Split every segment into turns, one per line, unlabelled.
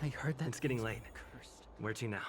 I heard that
It's getting
thing's
late.
cursed.
Where to now?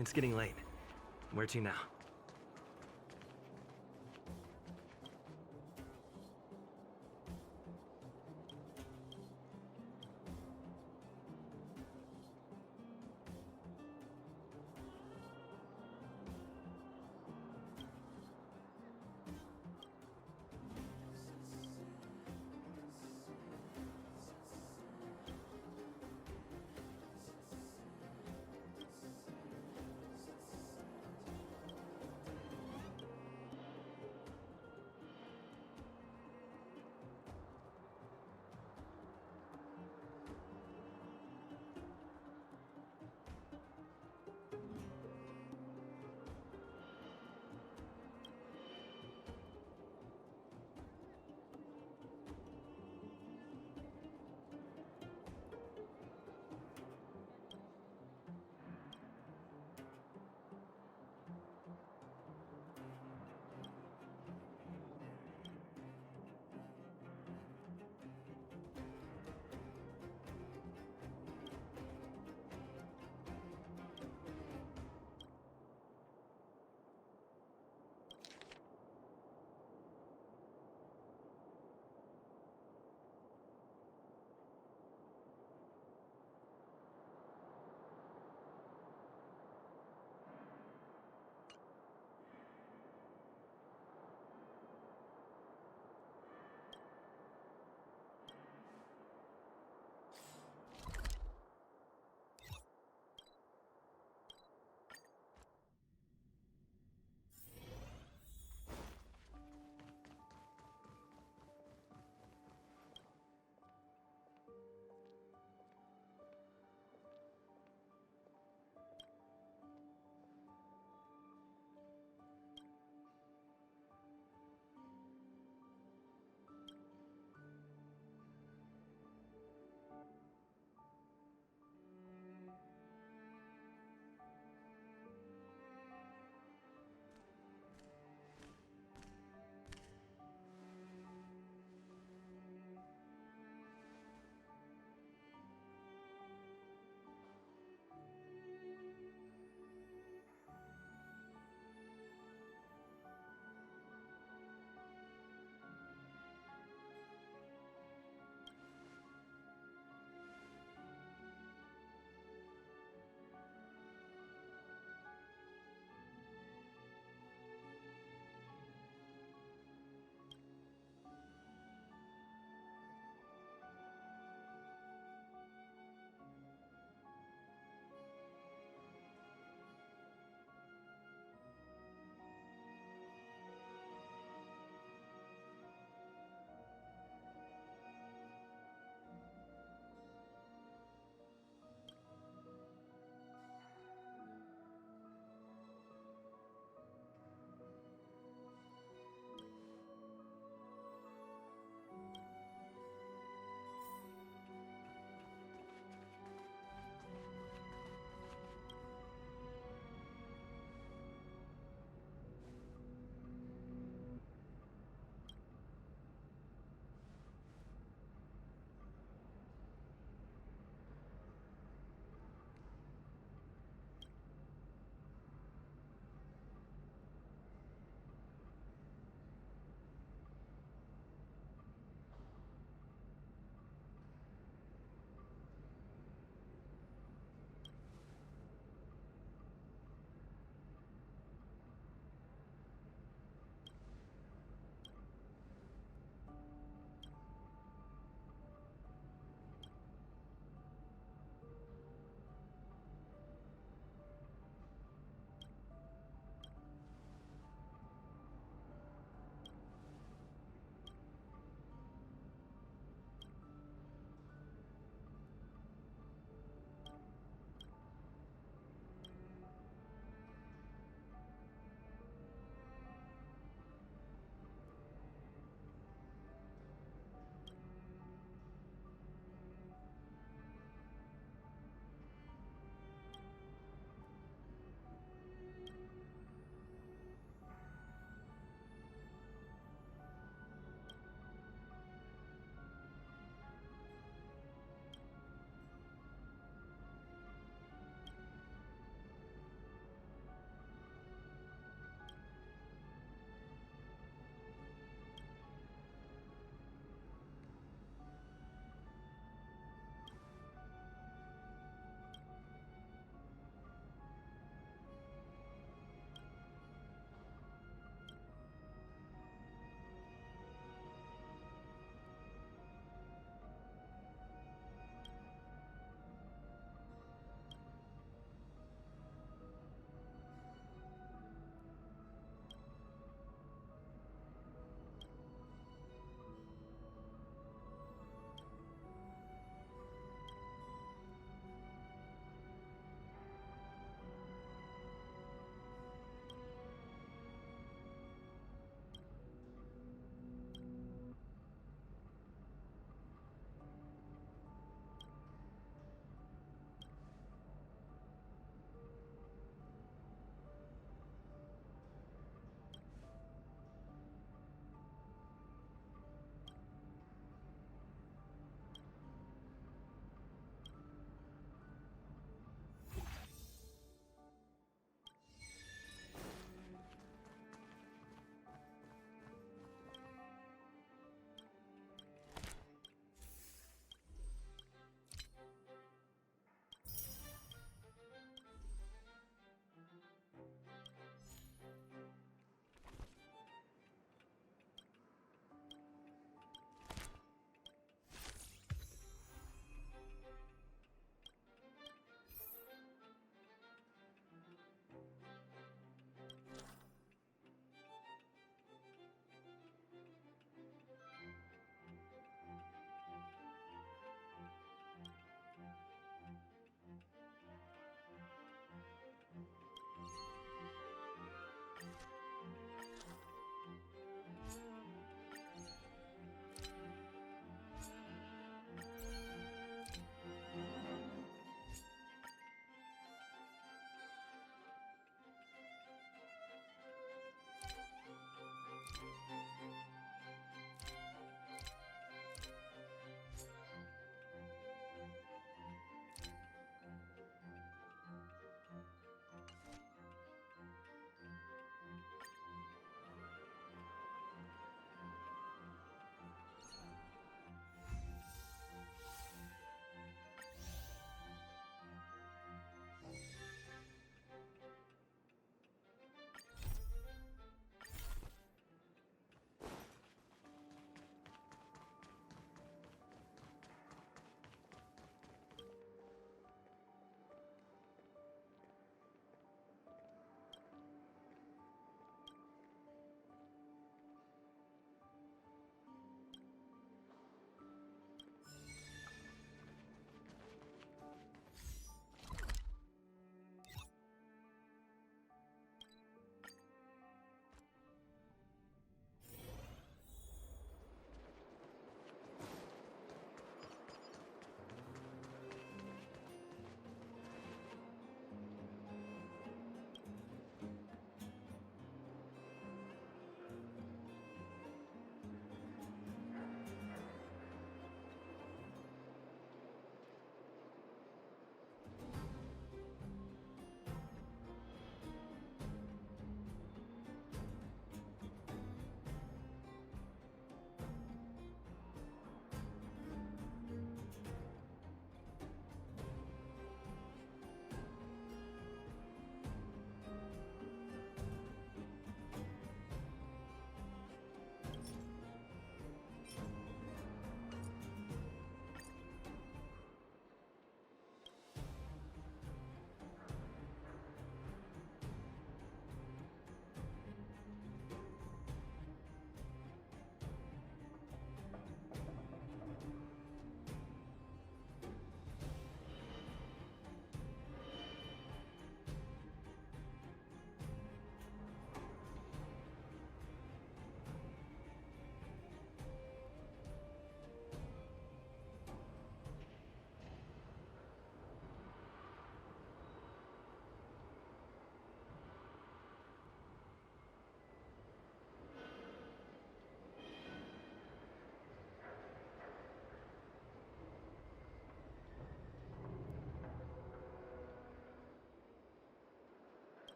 It's getting late. Where to now?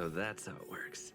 So that's how it works.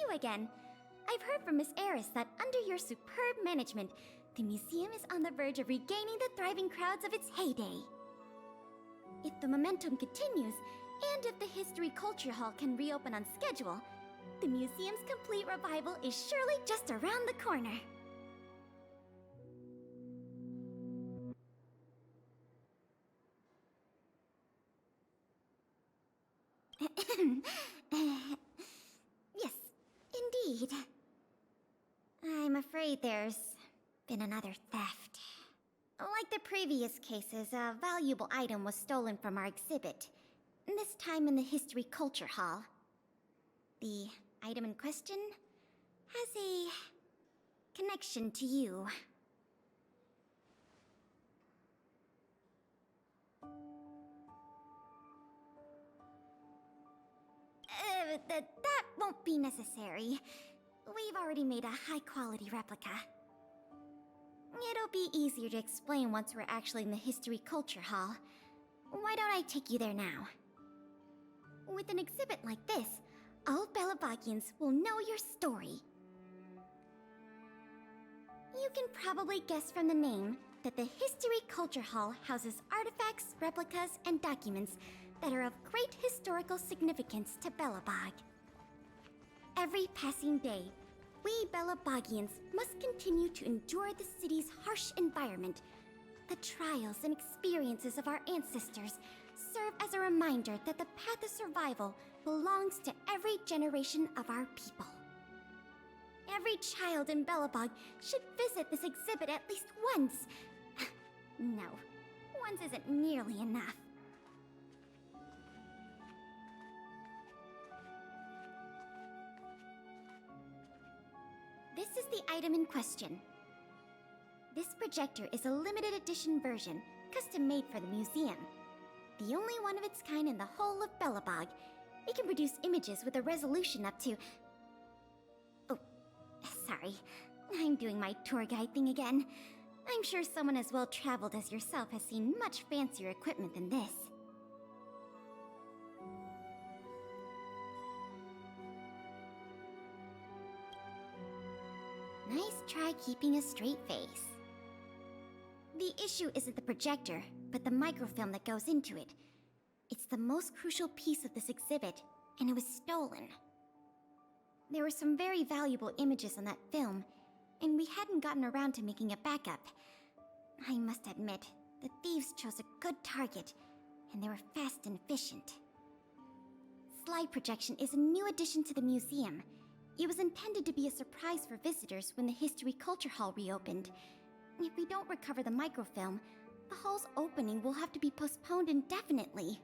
you again. I've heard from Miss Eris that under your superb management, the museum is on the verge of regaining the thriving crowds of its heyday. If the momentum continues, and if the History Culture Hall can reopen on schedule, the museum's complete revival is surely just around the corner. Yes, indeed. I'm afraid there's been another theft. Like the previous cases, a valuable item was stolen from our exhibit, this time in the History Culture Hall. The item in question has a connection to you. That won't be necessary. We've already made a high-quality replica. It'll be easier to explain once we're actually in the History Culture Hall. Why don't I take you there now? With an exhibit like this, all Belobogians will know your story. You can probably guess from the name that the History Culture Hall houses artifacts, replicas, and documents that are of great historical significance to Belobog. Every passing day, we Belobogians must continue to endure the city's harsh environment. The trials and experiences of our ancestors serve as a reminder that the path of survival belongs to every generation of our people. Every child in Belobog should visit this exhibit at least once. No, once isn't nearly enough. This is the item in question. This projector is a limited edition version, custom made for the museum. The only one of its kind in the whole of Belobog. It can produce images with a resolution up to... Oh, sorry. I'm doing my tour guide thing again. I'm sure someone as well-traveled as yourself has seen much fancier equipment than this. Nice try keeping a straight face. The issue isn't the projector, but the microfilm that goes into it. It's the most crucial piece of this exhibit, and it was stolen. There were some very valuable images on that film, and we hadn't gotten around to making a backup. I must admit, the thieves chose a good target, and they were fast and efficient. Slide projection is a new addition to the museum. It was intended to be a surprise for visitors when the History Culture Hall reopened. If we don't recover the microfilm, the hall's opening will have to be postponed indefinitely.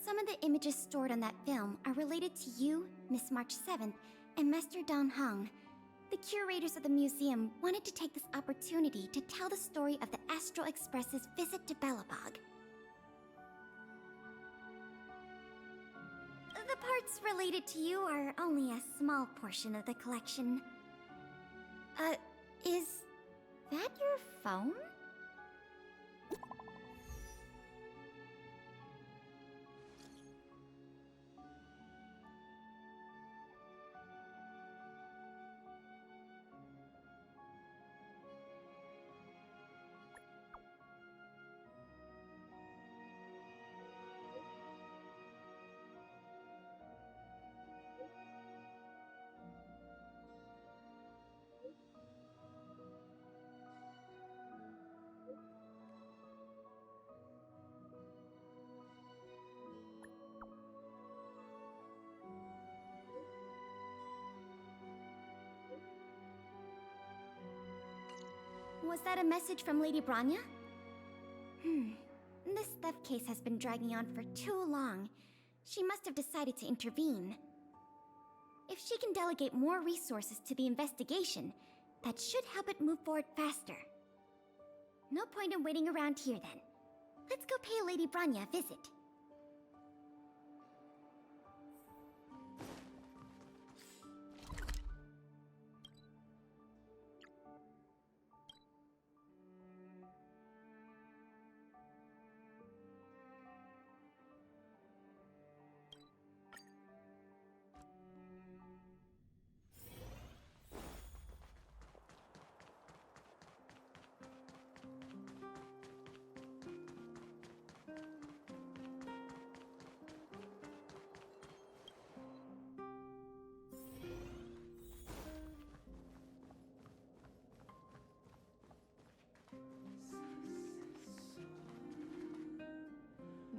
Some of the images stored on that film are related to you, Miss March 7th, and Master Dan Hong. The curators of the museum wanted to take this opportunity to tell the story of the Astral Express's visit to Belobog. The parts related to you are only a small portion of the collection. Is that your phone? Was that a message from Lady Branya? This theft case has been dragging on for too long. She must have decided to intervene. If she can delegate more resources to the investigation, that should help it move forward faster. No point in waiting around here then. Let's go pay Lady Branya a visit.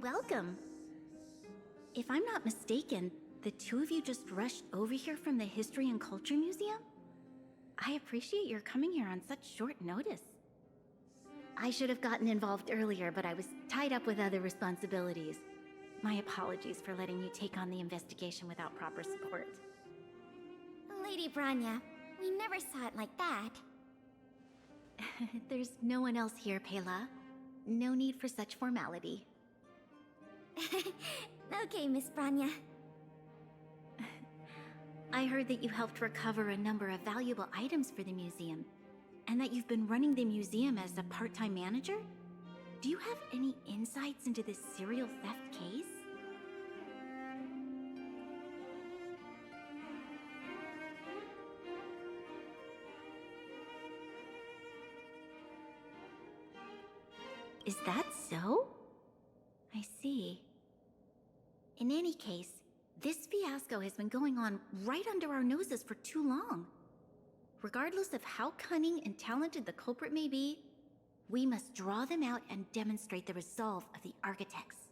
Welcome. If I'm not mistaken, the two of you just rushed over here from the History and Culture Museum? I appreciate your coming here on such short notice. I should have gotten involved earlier, but I was tied up with other responsibilities. My apologies for letting you take on the investigation without proper support.
Lady Branya, we never saw it like that.
There's no one else here, Pela. No need for such formality.
Okay, Miss Branya.
I heard that you helped recover a number of valuable items for the museum, and that you've been running the museum as a part-time manager? Do you have any insights into this serial theft case? Is that so? I see. In any case, this fiasco has been going on right under our noses for too long. Regardless of how cunning and talented the culprit may be, we must draw them out and demonstrate the resolve of the architects.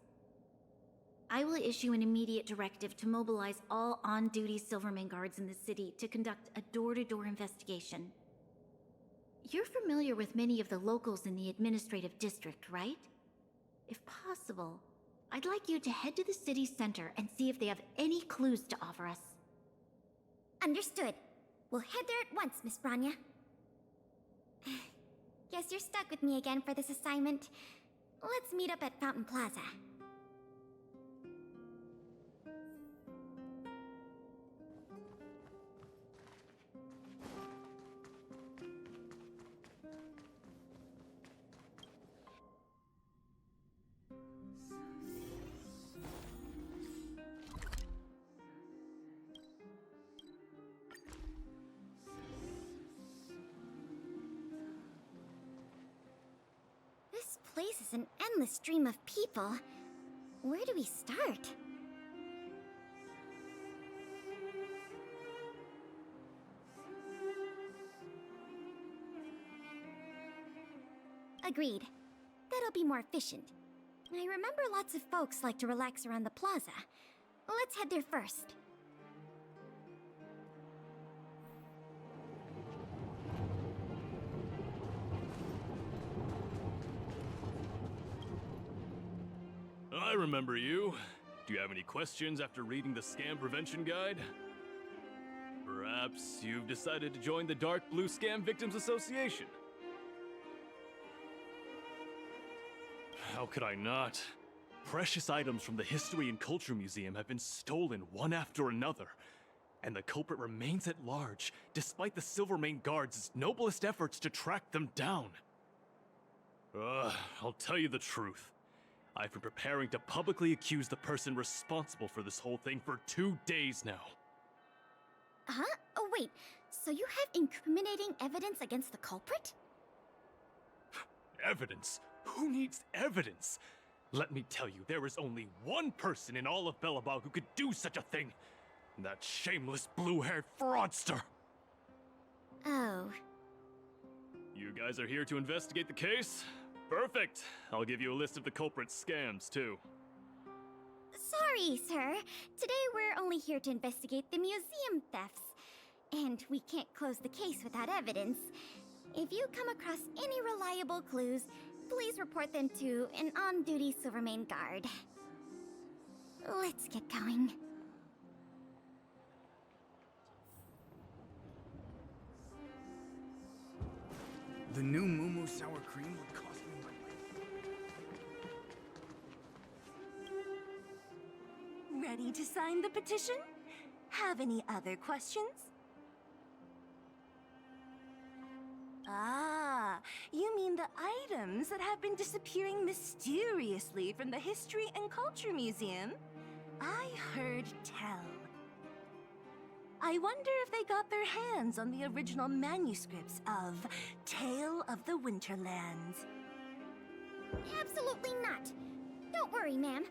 I will issue an immediate directive to mobilize all on-duty Silvermane guards in the city to conduct a door-to-door investigation. You're familiar with many of the locals in the administrative district, right? If possible, I'd like you to head to the city center and see if they have any clues to offer us.
Understood. We'll head there at once, Miss Branya. Guess you're stuck with me again for this assignment. Let's meet up at Fountain Plaza. This place is an endless stream of people. Where do we start? Agreed. That'll be more efficient. I remember lots of folks like to relax around the plaza. Let's head there first.
I remember you. Do you have any questions after reading the Scam Prevention Guide? Perhaps you've decided to join the Dark Blue Scam Victims Association? How could I not? Precious items from the History and Culture Museum have been stolen one after another, and the culprit remains at large, despite the Silvermane Guards' noblest efforts to track them down. I'll tell you the truth. I've been preparing to publicly accuse the person responsible for this whole thing for 2 days now.
Huh? Oh, wait. So you have incriminating evidence against the culprit?
Evidence? Who needs evidence? Let me tell you, there is only one person in all of Belobog who could do such a thing. That shameless blue-haired fraudster!
Oh.
You guys are here to investigate the case? Perfect! I'll give you a list of the culprit's scams, too.
Sorry, sir. Today we're only here to investigate the museum thefts. And we can't close the case without evidence. If you come across any reliable clues, please report them to an on-duty Silvermane guard. Let's get going.
The new Moo sour cream would cost me my life.
Ready to sign the petition? Have any other questions? Ah, you mean the items that have been disappearing mysteriously from the History and Culture Museum? I heard tell. I wonder if they got their hands on the original manuscripts of Tale of the Winterlands.
Absolutely not. Don't worry, ma'am.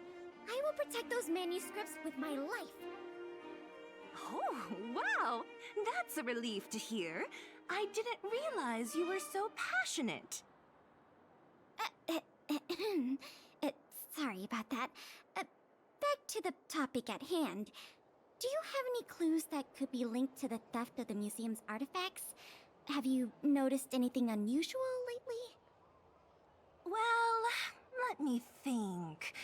I will protect those manuscripts with my life.
Oh, wow! That's a relief to hear. I didn't realize you were so passionate.
Sorry about that. Back to the topic at hand. Do you have any clues that could be linked to the theft of the museum's artifacts? Have you noticed anything unusual lately?
Well, let me think.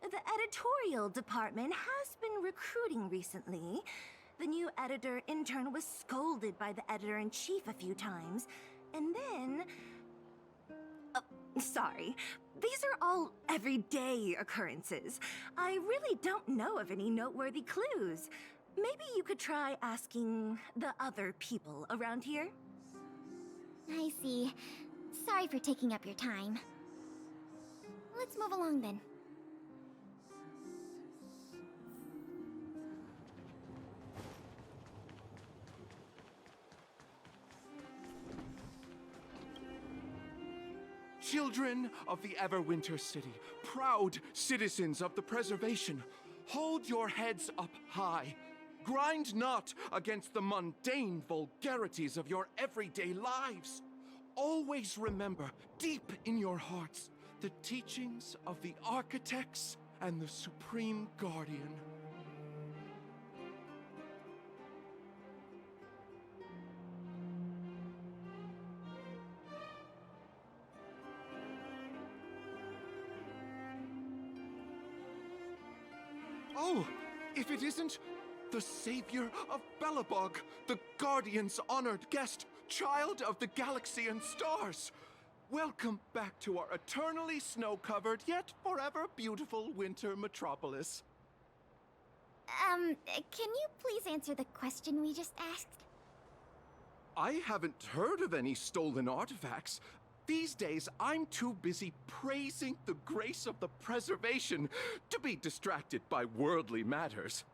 The editorial department has been recruiting recently. The new editor-intern was scolded by the editor-in-chief a few times, and then... sorry. These are all everyday occurrences. I really don't know of any noteworthy clues. Maybe you could try asking the other people around here?
I see. Sorry for taking up your time. Let's move along then.
Children of the Everwinter City, proud citizens of the preservation, hold your heads up high. Grind not against the mundane vulgarities of your everyday lives. Always remember, deep in your hearts, the teachings of the architects and the Supreme Guardian. Oh, if it isn't the savior of Belobog, the Guardian's honored guest, child of the galaxy and stars. Welcome back to our eternally snow-covered yet forever beautiful winter metropolis.
Can you please answer the question we just asked?
I haven't heard of any stolen artifacts. These days, I'm too busy praising the grace of the preservation to be distracted by worldly matters.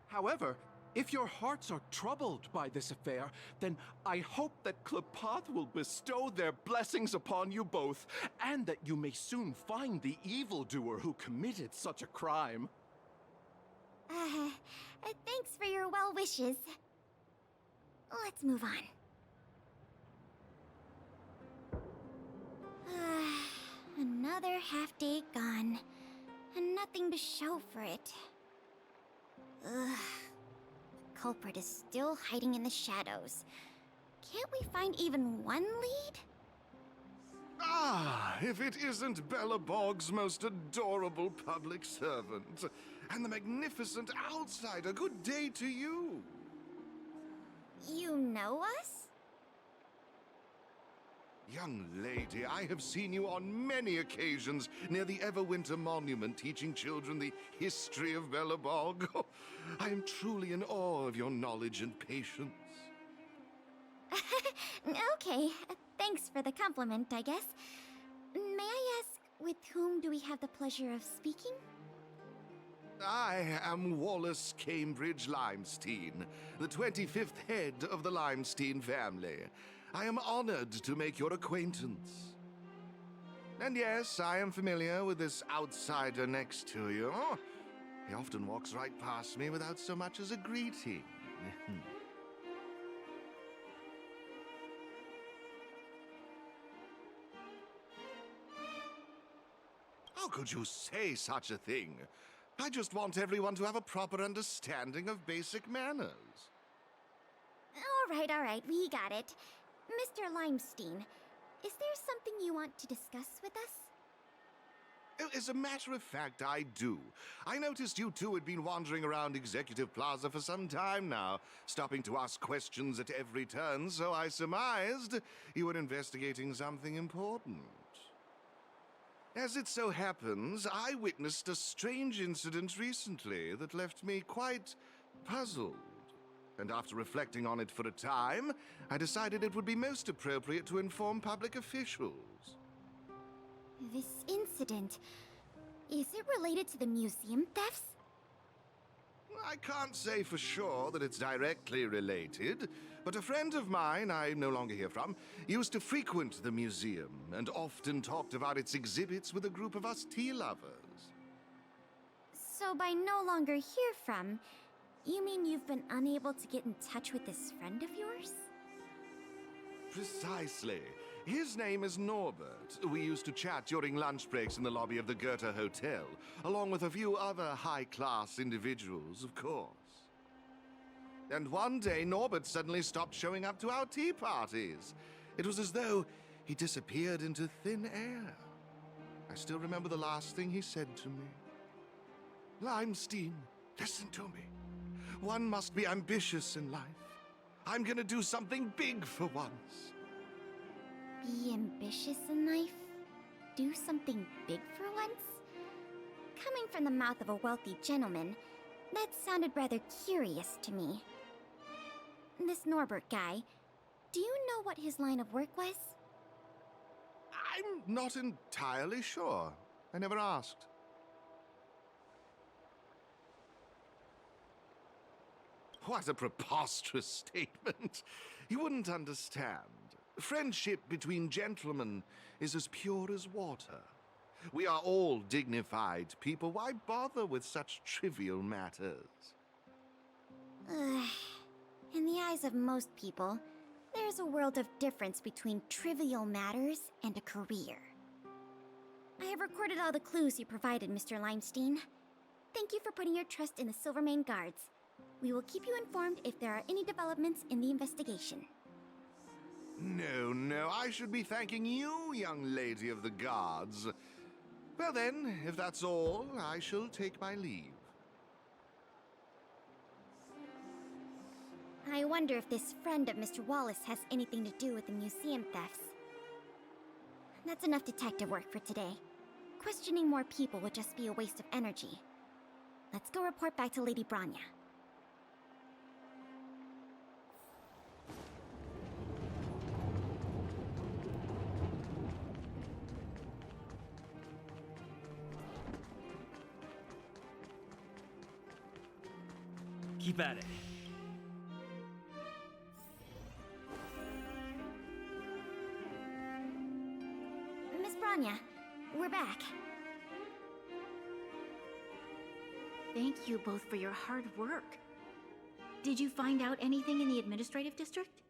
However, if your hearts are troubled by this affair, then I hope that Klepoth will bestow their blessings upon you both, and that you may soon find the evildoer who committed such a crime.
Thanks for your well wishes. Let's move on. Another half-day gone, and nothing to show for it. Ugh. The culprit is still hiding in the shadows. Can't we find even one lead?
Ah, if it isn't Belobog's most adorable public servant, and the magnificent outsider, good day to you.
You know us?
Young lady, I have seen you on many occasions near the Everwinter Monument teaching children the history of Belobog. I am truly in awe of your knowledge and patience.
Okay, thanks for the compliment, I guess. May I ask, with whom do we have the pleasure of speaking?
I am Wallace Cambridge Limestein, the 25th head of the Limestein family. I am honored to make your acquaintance. And yes, I am familiar with this outsider next to you. He often walks right past me without so much as a greeting. How could you say such a thing? I just want everyone to have a proper understanding of basic manners.
All right, we got it. Mr. Limestein, is there something you want to discuss with us?
As a matter of fact, I do. I noticed you two had been wandering around Executive Plaza for some time now, stopping to ask questions at every turn, so I surmised you were investigating something important. As it so happens, I witnessed a strange incident recently that left me quite puzzled. And after reflecting on it for a time, I decided it would be most appropriate to inform public officials.
This incident, is it related to the museum thefts?
I can't say for sure that it's directly related, but a friend of mine I no longer hear from used to frequent the museum and often talked about its exhibits with a group of us tea lovers.
So by no longer hear from, you mean you've been unable to get in touch with this friend of yours?
Precisely. His name is Norbert. We used to chat during lunch breaks in the lobby of the Goethe Hotel, along with a few other high-class individuals, of course. And one day, Norbert suddenly stopped showing up to our tea parties. It was as though he disappeared into thin air. I still remember the last thing he said to me. Limestein, listen to me. One must be ambitious in life. I'm gonna do something big for once.
Be ambitious in life? Do something big for once? Coming from the mouth of a wealthy gentleman, that sounded rather curious to me. This Norbert guy, do you know what his line of work was?
I'm not entirely sure. I never asked. What a preposterous statement. You wouldn't understand. Friendship between gentlemen is as pure as water. We are all dignified people. Why bother with such trivial matters?
In the eyes of most people, there's a world of difference between trivial matters and a career. I have recorded all the clues you provided, Mr. Limestein. Thank you for putting your trust in the Silvermane Guards. We will keep you informed if there are any developments in the investigation.
No, I should be thanking you, young lady of the guards. Well then, if that's all, I shall take my leave.
I wonder if this friend of Mr. Wallace has anything to do with the museum thefts. That's enough detective work for today. Questioning more people would just be a waste of energy. Let's go report back to Lady Branya.
Keep at it.
Miss Branya, we're back.
Thank you both for your hard work. Did you find out anything in the administrative district?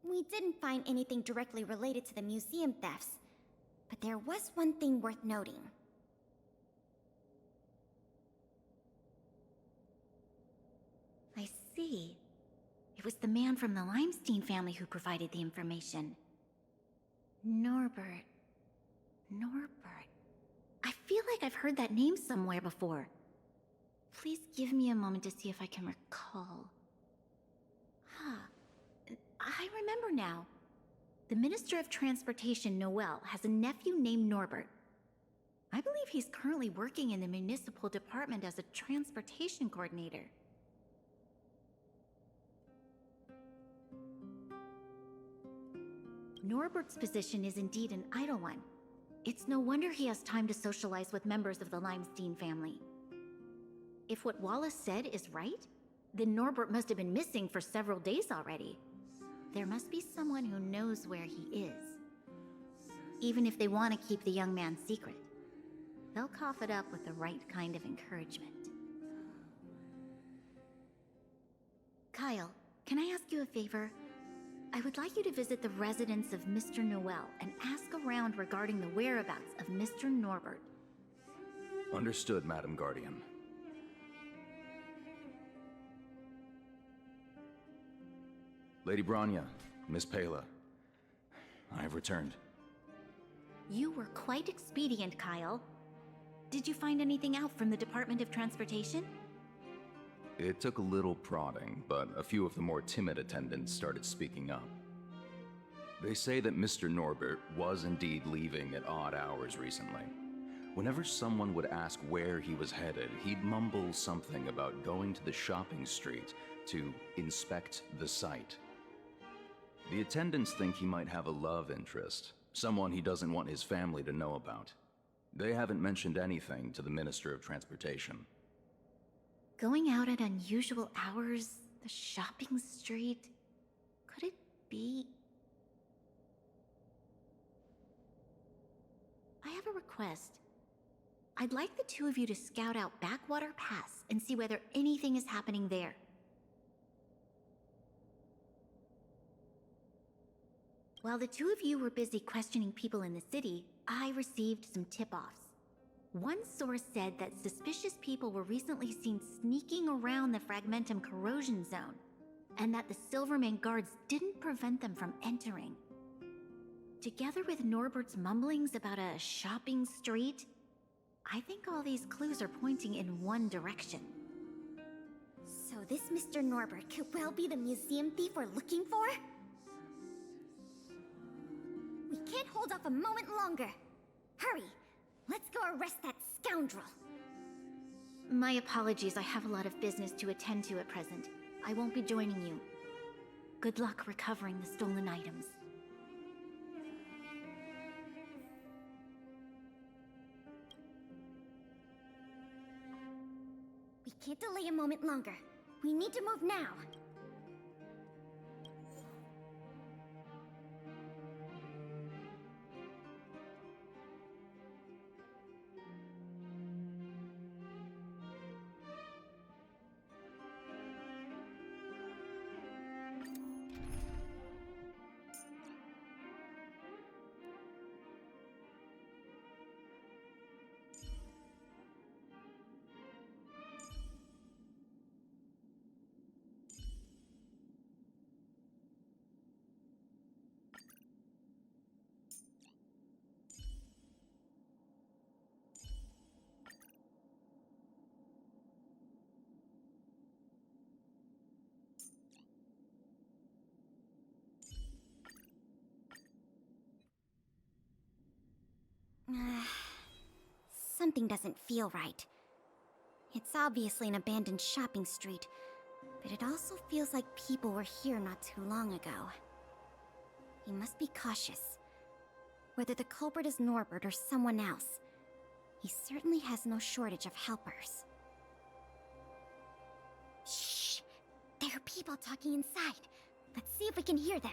We didn't find anything directly related to the museum thefts, but there was one thing worth noting.
I see. It was the man from the Limestein family who provided the information. Norbert. I feel like I've heard that name somewhere before. Please give me a moment to see if I can recall. I remember now. The Minister of Transportation, Noel, has a nephew named Norbert. I believe he's currently working in the municipal department as a transportation coordinator. Norbert's position is indeed an idle one. It's no wonder he has time to socialize with members of the Limestein family. If what Wallace said is right, then Norbert must have been missing for several days already. There must be someone who knows where he is. Even if they want to keep the young man secret, they'll cough it up with the right kind of encouragement. Kyle, can I ask you a favor? I would like you to visit the residence of Mr. Noel and ask around regarding the whereabouts of Mr. Norbert.
Understood, Madam Guardian. Lady Branya, Miss Pela, I have returned.
You were quite expedient, Kyle. Did you find anything out from the Department of Transportation?
It took a little prodding, but a few of the more timid attendants started speaking up. They say that Mr. Norbert was indeed leaving at odd hours recently. Whenever someone would ask where he was headed, he'd mumble something about going to the shopping street to inspect the site. The attendants think he might have a love interest, someone he doesn't want his family to know about. They haven't mentioned anything to the Minister of Transportation.
Going out at unusual hours, the shopping street, could it be? I have a request. I'd like the two of you to scout out Backwater Pass and see whether anything is happening there. While the two of you were busy questioning people in the city, I received some tip-offs. One source said that suspicious people were recently seen sneaking around the Fragmentum corrosion zone, and that the Silvermane guards didn't prevent them from entering. Together with Norbert's mumblings about a shopping street, I think all these clues are pointing in one direction.
So this Mr. Norbert could well be the museum thief we're looking for? We can't hold off a moment longer. Hurry! Let's go arrest that scoundrel!
My apologies, I have a lot of business to attend to at present. I won't be joining you. Good luck recovering the stolen items.
We can't delay a moment longer. We need to move now. Something doesn't feel right. It's obviously an abandoned shopping street, but it also feels like people were here not too long ago. We must be cautious. Whether the culprit is Norbert or someone else, he certainly has no shortage of helpers. Shh! There are people talking inside. Let's see if we can hear them.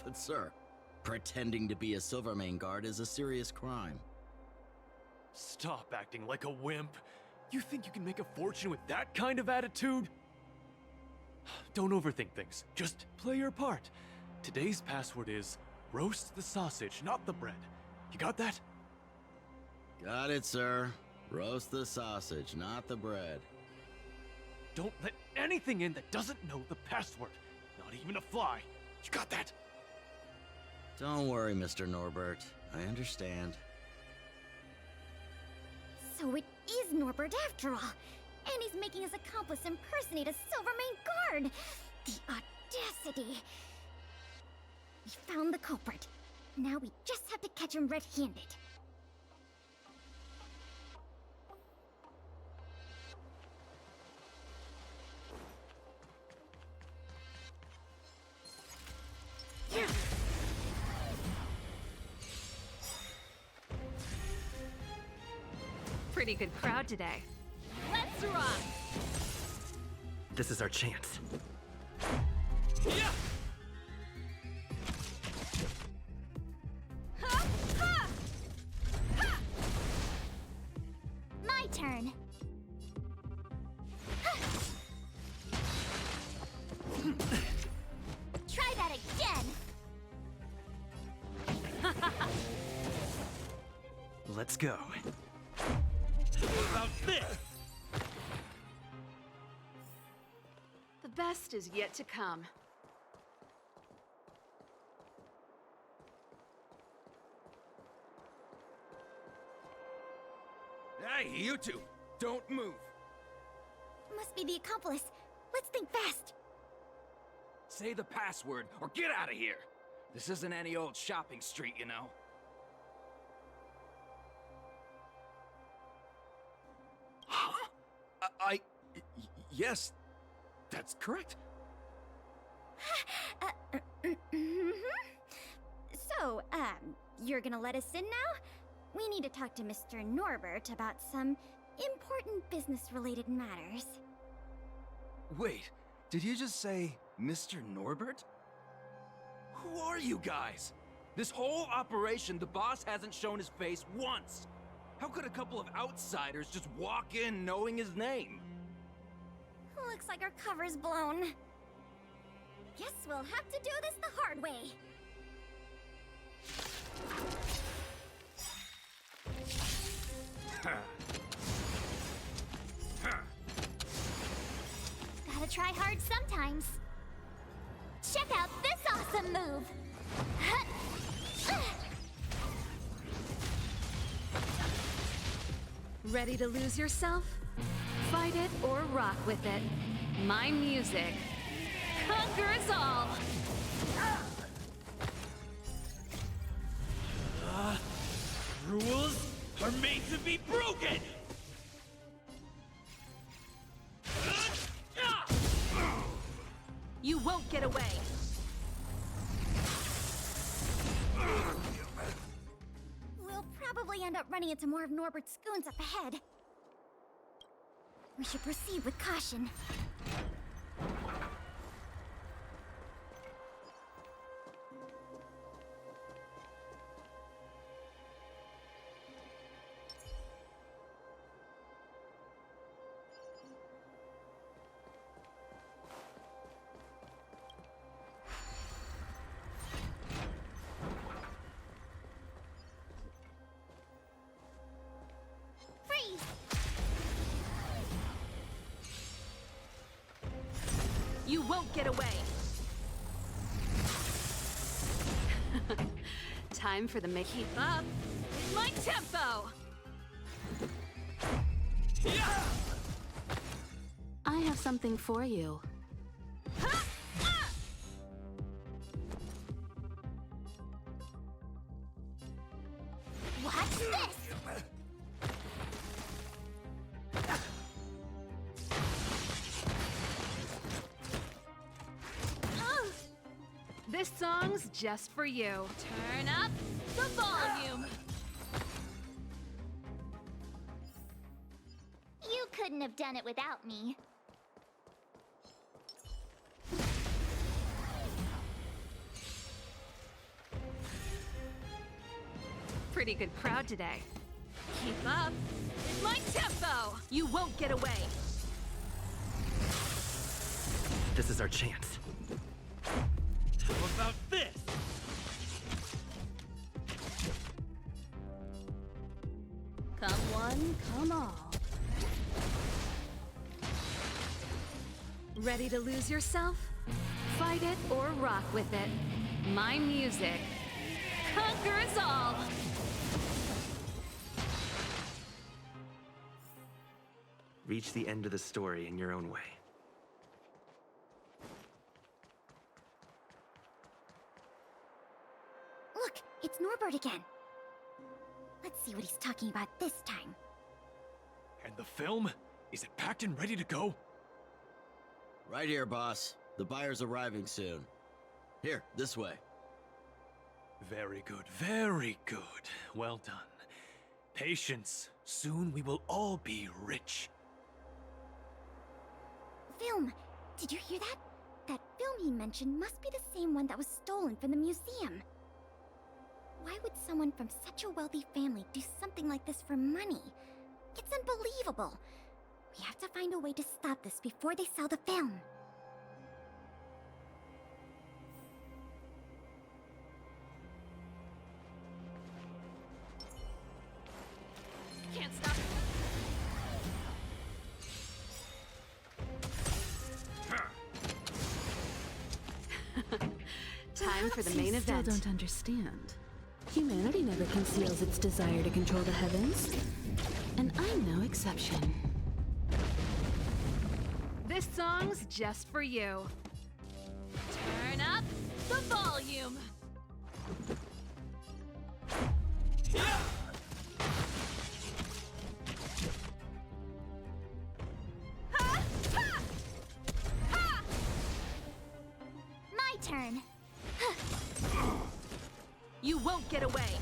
But sir, pretending to be a Silvermane guard is a serious crime.
Stop acting like a wimp. You think you can make a fortune with that kind of attitude? Don't overthink things. Just play your part. Today's password is roast the sausage, not the bread. You got that?
Got it, sir. Roast the sausage, not the bread.
Don't let anything in that doesn't know the password. Not even a fly. You got that?
Don't worry, Mr. Norbert. I understand.
So it is Norbert after all, and he's making his accomplice impersonate a Silvermane guard! The audacity! We found the culprit. Now we just have to catch him red-handed.
Pretty good crowd today. Let's rock!
This is our chance.
Yeah!
Ha! Ha! Ha! My turn. Ha! Try that again.
Let's go.
About this!
The best is yet to come.
Hey, you two! Don't move!
Must be the accomplice. Let's think fast.
Say the password, or get out of here! This isn't any old shopping street, you know. Huh? Yes, that's correct.
So, you're gonna let us in now? We need to talk to Mr. Norbert about some important business-related matters.
Wait, did you just say Mr. Norbert? Who are you guys? This whole operation, the boss hasn't shown his face once. How could a couple of outsiders just walk in knowing his name?
Looks like our cover's blown. Guess we'll have to do this the hard way. Gotta try hard sometimes. Check out this awesome move!
Ready to lose yourself? Fight it or rock with it. My music conquers all!
Rules are made to be broken!
You won't get away!
We'll probably end up running into more of Norbert's goons up ahead. We should proceed with caution. Freeze!
You won't get away! Time for the keep up with my tempo! I have something for you.
Watch this!
This song's just for you. Turn up the volume.
You couldn't have done it without me.
Pretty good crowd today. Keep up with my tempo. You won't get away.
This is our chance.
How about this?
Come one, come all. Ready to lose yourself? Fight it or rock with it. My music conquers all.
Reach the end of the story in your own way.
Look, it's Norbert again. Let's see what he's talking about this time.
And the film? Is it packed and ready to go?
Right here, boss. The buyer's arriving soon. Here, this way.
Very good, very good. Well done. Patience. Soon we will all be rich.
Film! Did you hear that? That film he mentioned must be the same one that was stolen from the museum. Why would someone from such a wealthy family do something like this for money? It's unbelievable. We have to find a way to stop this before they sell the film.
Can't stop. Time for the main
you
event.
Still don't understand. Humanity never conceals its desire to control the heavens, and I'm no exception.
This song's just for you. Turn up the volume. Ha! Ha! Ha!
My turn.
You won't get away.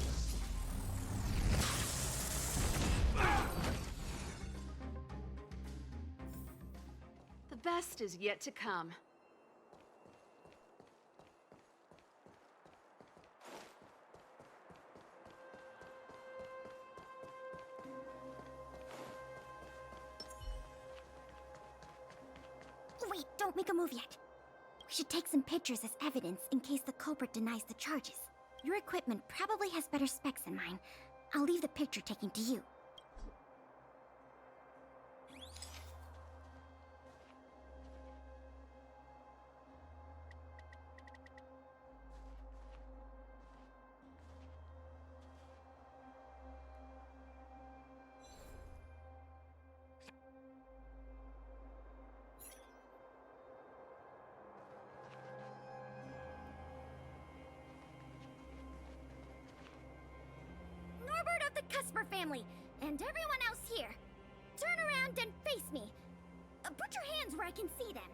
The best is yet to come.
don't make a move yet. We should take some pictures as evidence in case the culprit denies the charges. Your equipment probably has better specs than mine. I'll leave the picture taking to you. Norbert of the Cusper family, and everyone else here, turn around and face me. Put your hands where I can see them.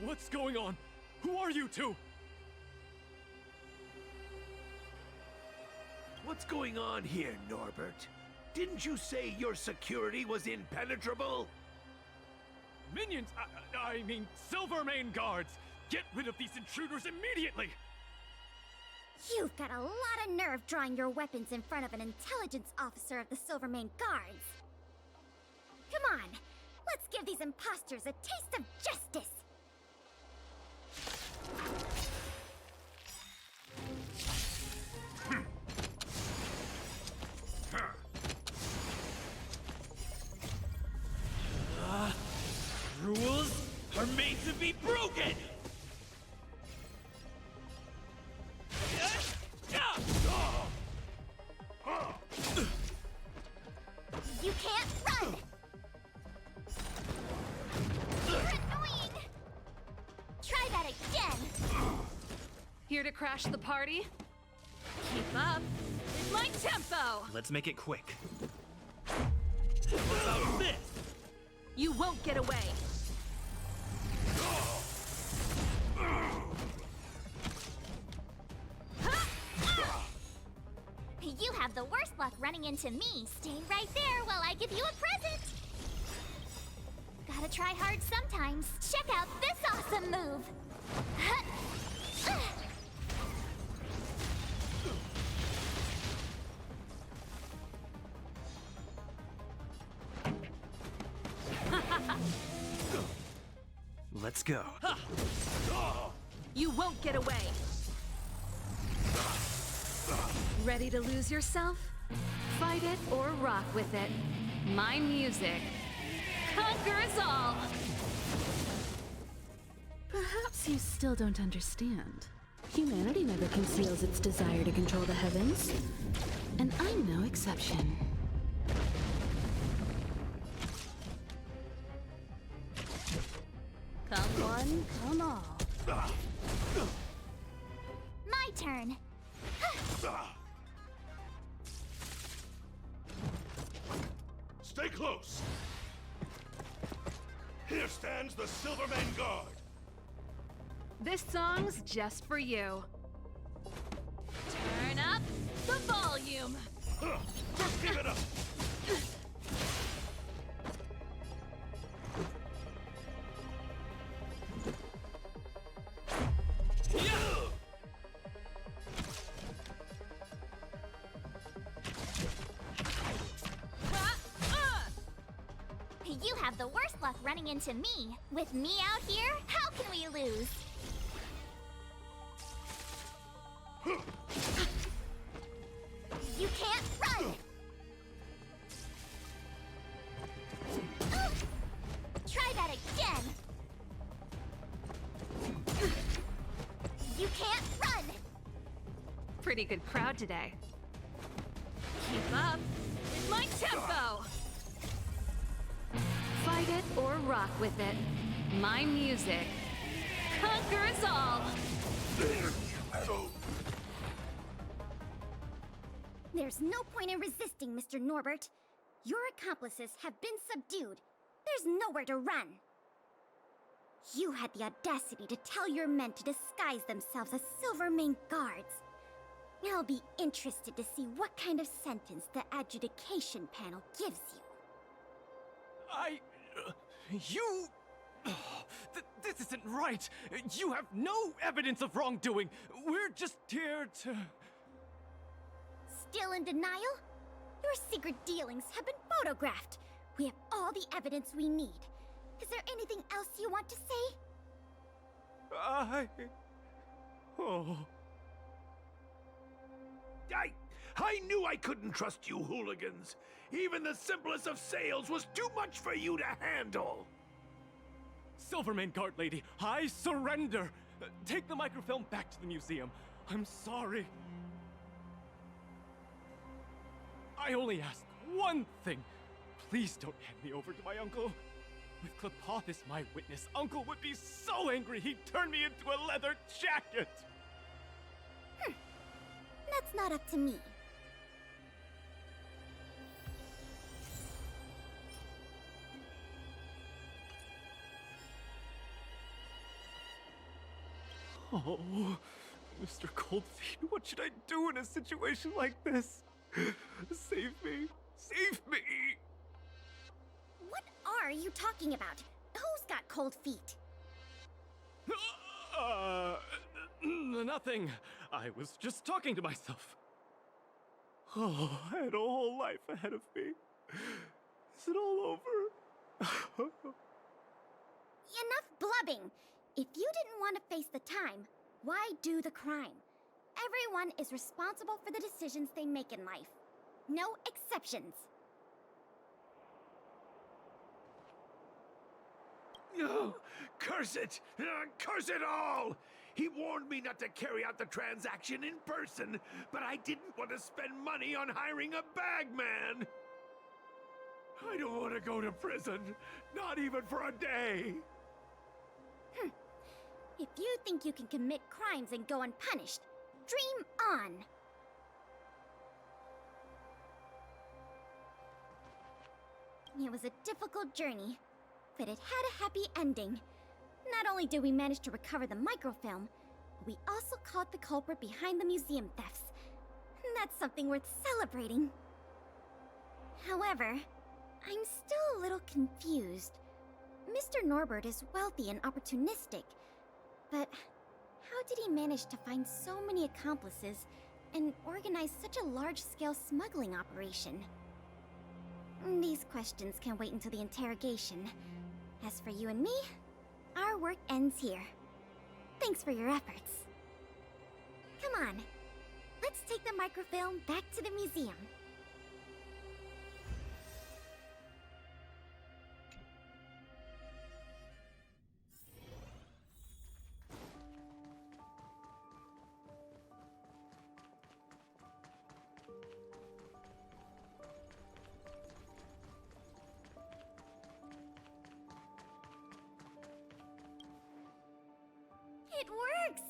What's going on? Who are you two?
What's going on here, Norbert? Didn't you say your security was impenetrable?
Minions! I mean, Silvermane guards! Get rid of these intruders immediately!
You've got a lot of nerve drawing your weapons in front of an intelligence officer of the Silvermane Guards. Come on, let's give these imposters a taste of justice!
Rules are made to be broken!
You can't run! You're annoying! Try that again!
Here to crash the party? Keep up with my tempo!
Let's make it quick. How about this?
You won't get away!
You have the worst luck running into me. Stay right there while I give you a present! Gotta try hard sometimes. Check out this awesome move!
Let's go.
You won't get away! Ready to lose yourself? Fight it or rock with it. My music conquers all!
Perhaps you still don't understand. Humanity never conceals its desire to control the heavens. And I'm no exception.
Come one, come all.
My turn!
Stay close! Here stands the Silvermane Guard!
This song's just for you. Turn up the volume!
Just give it up!
You have the worst luck running into me. With me out here, how can we lose? You can't run! Try that again! You can't run!
Pretty good crowd today. Keep up with my tempo! Fight it or rock with it. My music conquers all!
There's no point in resisting, Mr. Norbert. Your accomplices have been subdued. There's nowhere to run. You had the audacity to tell your men to disguise themselves as Silvermane guards. I'll be interested to see what kind of sentence the adjudication panel gives you.
This isn't right! You have no evidence of wrongdoing! We're just here to...
Still in denial? Your secret dealings have been photographed. We have all the evidence we need. Is there anything else you want to say?
Oh.
I knew I couldn't trust you hooligans. Even the simplest of sales was too much for you to handle.
Silvermane Guard Lady, I surrender! Take the microfilm back to the museum. I'm sorry. I only ask one thing. Please don't hand me over to my uncle. With Klepoth as my witness, Uncle would be so angry he'd turn me into a leather jacket!
That's not up to me.
Oh, Mr. Coldfeet, what should I do in a situation like this? Save me! Save me!
What are you talking about? Who's got cold feet?
Nothing. I was just talking to myself. Oh, I had a whole life ahead of me. Is it all over?
Enough blubbing! If you didn't want to face the time, why do the crime? Everyone is responsible for the decisions they make in life. No exceptions.
Oh, curse it! Curse it all! He warned me not to carry out the transaction in person, but I didn't want to spend money on hiring a bagman! I don't want to go to prison, not even for a day!
If you think you can commit crimes and go unpunished, dream on! It was a difficult journey, but it had a happy ending. Not only did we manage to recover the microfilm, but we also caught the culprit behind the museum thefts. That's something worth celebrating. However, I'm still a little confused. Mr. Norbert is wealthy and opportunistic, but how did he manage to find so many accomplices and organize such a large-scale smuggling operation? These questions can wait until the interrogation. As for you and me, our work ends here. Thanks for your efforts. Come on, let's take the microfilm back to the museum. It works!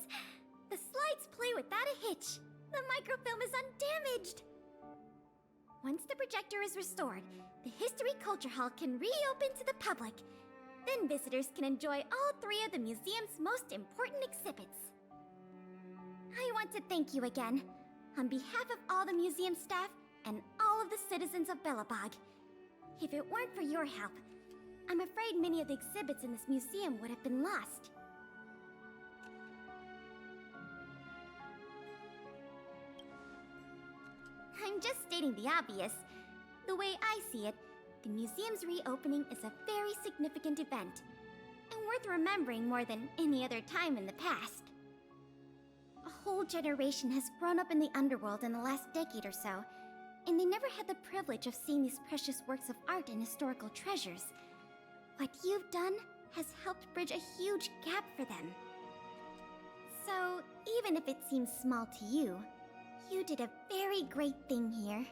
The slides play without a hitch. The microfilm is undamaged. Once the projector is restored, the History Culture Hall can reopen to the public. Then visitors can enjoy all three of the museum's most important exhibits. I want to thank you again, on behalf of all the museum staff and all of the citizens of Belobog. If it weren't for your help, I'm afraid many of the exhibits in this museum would have been lost. I'm just stating the obvious. The way I see it, the museum's reopening is a very significant event, and worth remembering more than any other time in the past. A whole generation has grown up in the underworld in the last decade or so, and they never had the privilege of seeing these precious works of art and historical treasures. What you've done has helped bridge a huge gap for them. So, even if it seems small to you, you did a very great thing here.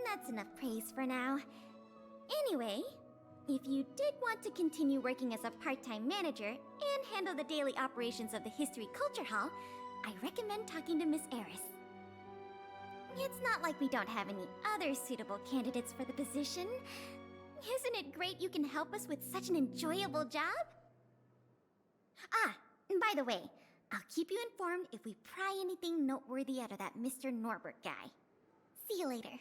That's enough praise for now. Anyway, if you did want to continue working as a part-time manager and handle the daily operations of the History Culture Hall, I recommend talking to Miss Eris. It's not like we don't have any other suitable candidates for the position. Isn't it great you can help us with such an enjoyable job? Ah, and by the way, I'll keep you informed if we pry anything noteworthy out of that Mr. Norbert guy. See you later.